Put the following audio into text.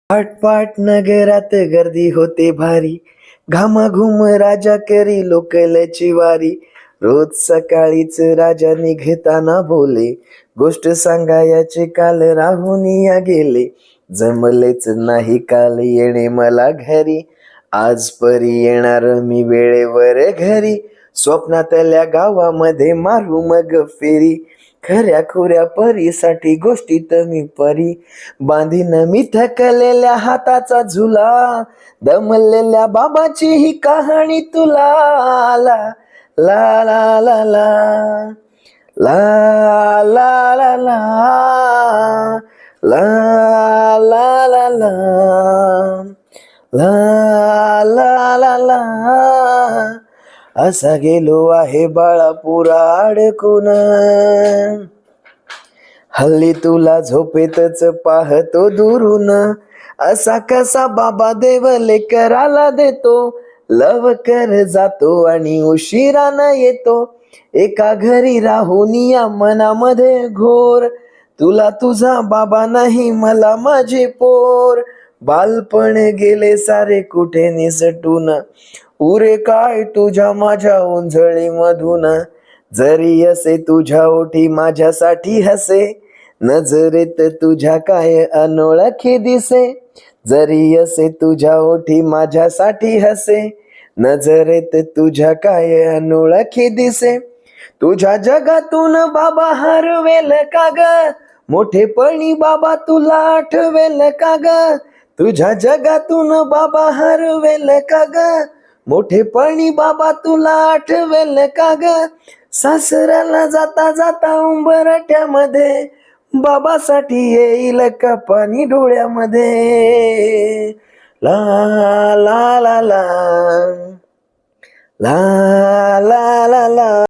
पाट नगरात गर्दी होते भारी, घामाघूम राजा करी लोकलची वारी. रोज सकाळीच राजा निघताना बोले, गोष्ट सांगायचे काल राहून या गेले. जमलेच नाही काल येणे मला घरी, आज परी येणार मी वेळेवर घरी. स्वप्नातल्या गावामध्ये मारू मग फेरी, खऱ्या खुऱ्या परीसाठी गोष्टीत मी परी. बांधीन मी थकलेल्या हाताचा झुला, दमलेल्या बाबाची ही कहाणी तुला. ला ला ला ला ला ला ला ला ला ला ला ला ला ला ला ला ला. असा गेलो आहे बाळापुरा अडकून, हल्ली तुला झोपेतच पाहतो दुरून. असा कसा बाबा देव लेकराला देतो, लवकर जातो आणि उशिरानं येतो. एका घरी राहून या मनामध्ये घोर, तुला तुझा बाबा नाही मला माझे पोर. बालपण गेले सारे कुठे निसटून, उरे काय तुझ्या माझ्या उंजळी मधून. जरी असे तुझ्या ओठी माझ्यासाठी हसे, नजरेत तुझ्या काय अनोळखी दिसे. जरी असे तुझ्या ओठी माझ्यासाठी हसे, नजरेत तुझ्या काय अनोळखी दिसे. तुझ्या जगातून बाबा हरवेल का ग, मोठेपणी बाबा तुला आठवेल का ग. तुझ्या जगातून बाबा हरवेल का ग, मोठेपणी बाबा तुला आठवेल का ग. सासऱ्याला जाता जाता उंबरठ्यामध्ये, बाबासाठी येईल का पाणी डोळ्यामध्ये. ला ला ला ला ला